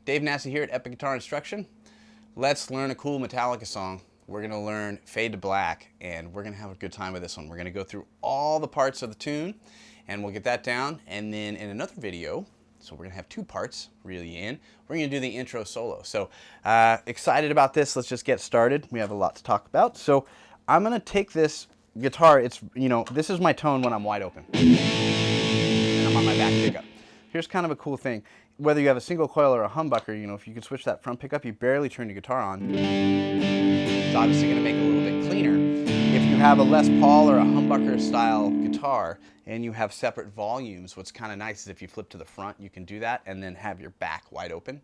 Dave Nassi here at Epic Guitar Instruction. Let's learn a cool Metallica song. We're going to learn Fade to Black, and we're going to have a good time with this one. We're going to go through all the parts of the tune, and we'll get that down. And then in another video, so we're going to have two parts really in, we're going to do the intro solo. So excited about this. Let's just get started. We have a lot to talk about. So I'm going to take this guitar. It's, you know, this is my tone when I'm wide open, and I'm on my back pickup. Here's kind of a cool thing. Whether you have a single coil or a humbucker, you know, if you can switch that front pickup, you barely turn your guitar on. It's obviously going to make it a little bit cleaner. If you have a Les Paul or a humbucker style guitar and you have separate volumes, what's kind of nice is if you flip to the front, you can do that and then have your back wide open.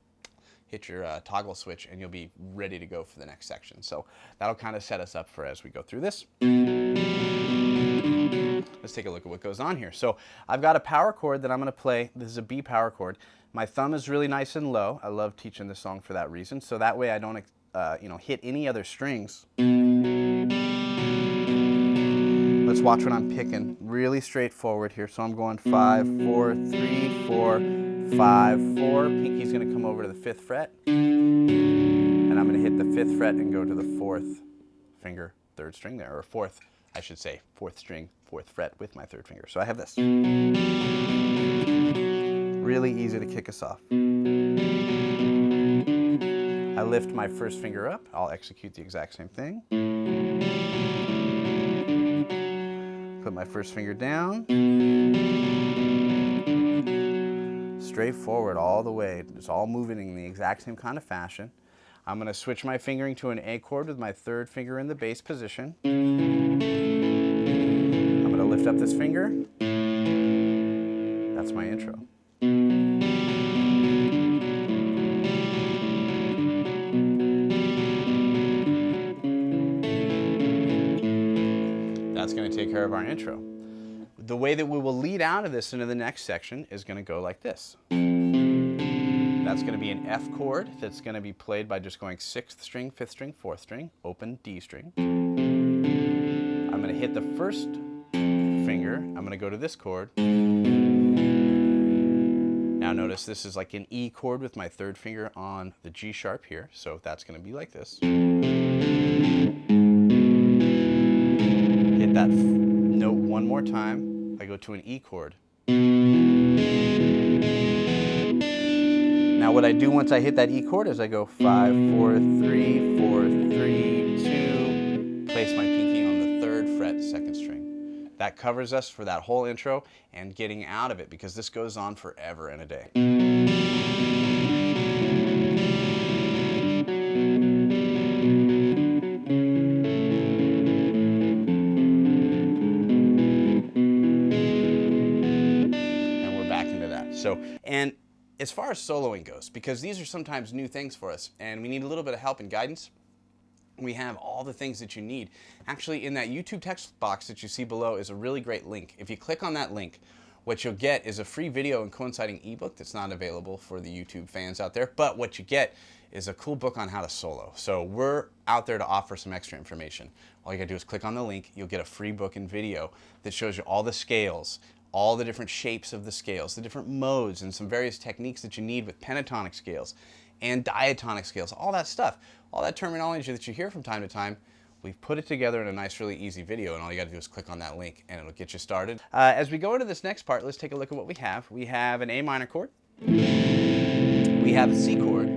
Hit your toggle switch and you'll be ready to go for the next section. So that'll kind of set us up for as we go through this. Let's take a look at what goes on here. So I've got a power chord that I'm going to play. This is a B power chord. My thumb is really nice and low. I love teaching this song for that reason. So that way I don't you know, hit any other strings. Let's watch what I'm picking. Really straightforward here. So I'm going 5, 4, 3, 4, 5, 4. Pinky's going to come over to the 5th fret. And I'm going to hit the 5th fret and go to the 4th finger, 3rd string there, or 4th, I should say, 4th string, 4th fret with my 3rd finger. So I have this. Really easy to kick us off. I lift my 1st finger up. I'll execute the exact same thing. Put my 1st finger down. Straightforward all the way. It's all moving in the exact same kind of fashion. I'm going to switch my fingering to an A chord with my 3rd finger in the bass position. I'm going to lift up this finger. That's my intro. That's going to take care of our intro. The way that we will lead out of this into the next section is going to go like this. That's going to be an F chord that's going to be played by just going 6th string, 5th string, 4th string, open D string. I'm going to hit the 1st finger. I'm going to go to this chord. Now notice this is like an E chord with my 3rd finger on the G sharp here. So that's going to be like this. Hit that note one more time. I go to an E chord. Now what I do once I hit that E chord is I go 5, 4, 3, 4, 3, 2, place my pinky on the 3rd fret, 2nd string. That covers us for that whole intro and getting out of it, because this goes on forever and a day. And we're back into that. So, and as far as soloing goes, because these are sometimes new things for us and we need a little bit of help and guidance, we have all the things that you need. Actually, in that YouTube text box that you see below is a really great link. If you click on that link, what you'll get is a free video and coinciding ebook that's not available for the YouTube fans out there, but what you get is a cool book on how to solo. So we're out there to offer some extra information. All you gotta do is click on the link, you'll get a free book and video that shows you all the scales, all the different shapes of the scales, the different modes, and some various techniques that you need with pentatonic scales and diatonic scales, all that stuff. All that terminology that you hear from time to time, we've put it together in a nice, really easy video, and all you gotta do is click on that link and it'll get you started. As we go into this next part, let's take a look at what we have. We have an A minor chord. We have a C chord.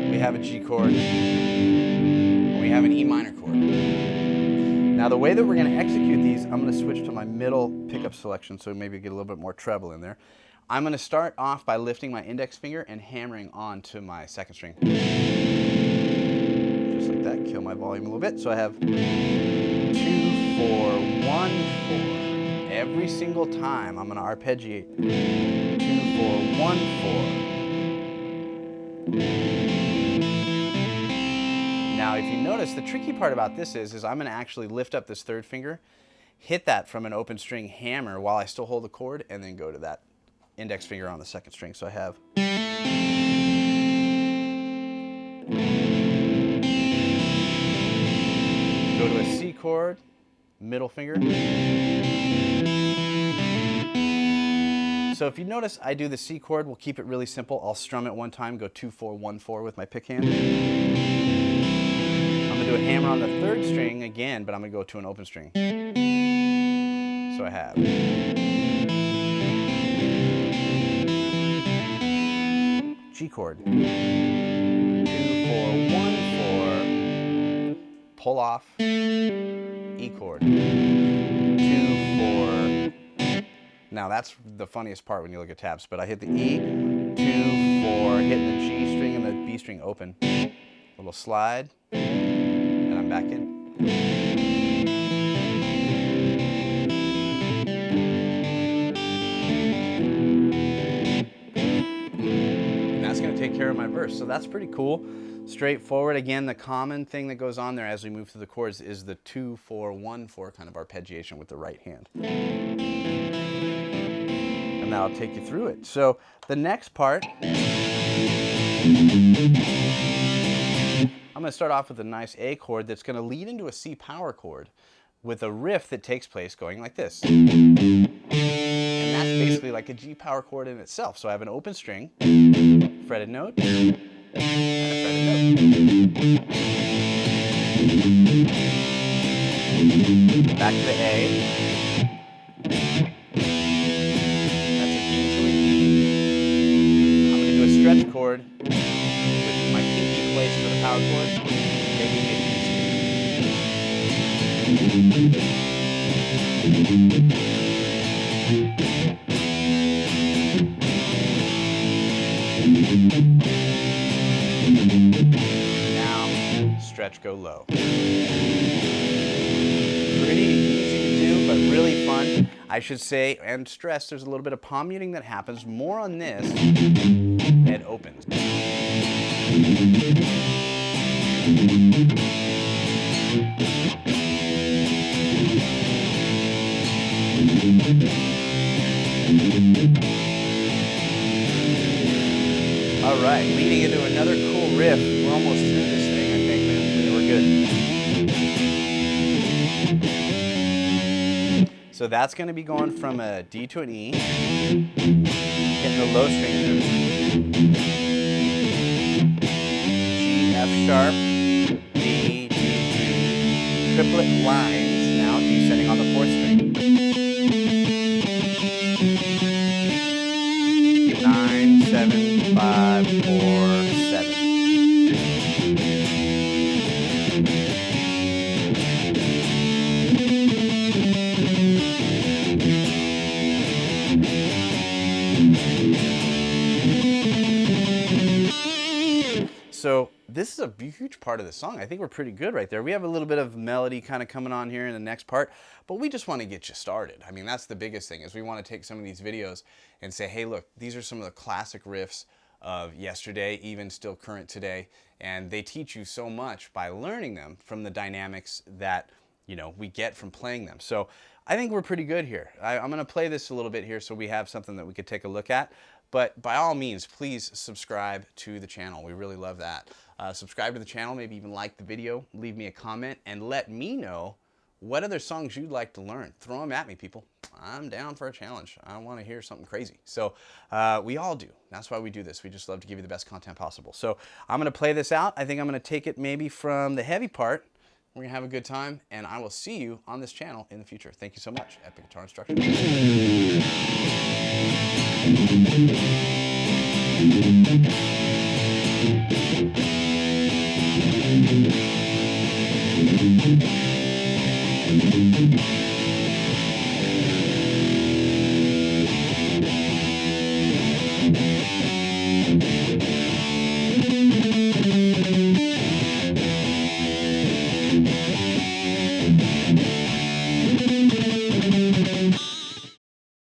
We have a G chord. We have an E minor chord. Now the way that we're going to execute these, I'm going to switch to my middle pickup selection, so maybe get a little bit more treble in there. I'm going to start off by lifting my index finger and hammering onto my 2nd string. Just like that, kill my volume a little bit. So I have 2, 4, 1, 4. Every single time I'm going to arpeggiate 2, 4, 1, 4. Now, if you notice, the tricky part about this is I'm going to actually lift up this third finger, hit that from an open string hammer while I still hold the chord, and then go to that index finger on the second string. So I have. Go to a C chord, middle finger. So if you notice, I do the C chord. We'll keep it really simple. I'll strum it one time, go 2, 4, 1, 4 with my pick hand. I'm going to do a hammer on the third string again, but I'm going to go to an open string. So I have. G chord. 2, 4, 1, 4. Pull off. E chord. 2, 4. Now that's the funniest part when you look at tabs, but I hit the E, 2, 4, hitting the G string and the B string open. A little slide, and I'm back in. And that's going to take care of my verse, so that's pretty cool. Straightforward. Again, the common thing that goes on there as we move through the chords is the 2, 4, 1, 4 kind of arpeggiation with the right hand. And now I'll take you through it. So the next part, I'm going to start off with a nice A chord that's going to lead into a C power chord with a riff that takes place going like this. And that's basically like a G power chord in itself. So I have an open string, fretted note, and a fretted note. Back to the A. Stretch chord with my pinky placed for the power chord, making it easy. Now, stretch, go low. Pretty easy to do, but really fun. I should say, and stress, there's a little bit of palm muting that happens. More on this. It opens. All right, leading into another cool riff. We're almost through this thing, I think, man. We're good. So that's going to be going from a D to an E, hitting the low string. F sharp, D, D, D, triplet lines, now descending on the fourth string. 9, 7, 5, 4, 7. So this is a huge part of the song. I think we're pretty good right there. We have a little bit of melody kind of coming on here in the next part, but we just want to get you started. I mean, that's the biggest thing, is we want to take some of these videos and say, hey, look, these are some of the classic riffs of yesterday, even still current today, and they teach you so much by learning them from the dynamics that, you know, we get from playing them. So I think we're pretty good here. I'm going to play this a little bit here so we have something that we could take a look at. But by all means, please subscribe to the channel. We really love that. Subscribe to the channel, maybe even like the video, leave me a comment, and let me know what other songs you'd like to learn. Throw them at me, people. I'm down for a challenge. I want to hear something crazy. So we all do. That's why we do this. We just love to give you the best content possible. So I'm going to play this out. I think I'm going to take it maybe from the heavy part. We're going to have a good time, and I will see you on this channel in the future. Thank you so much. Epic Guitar Instruction.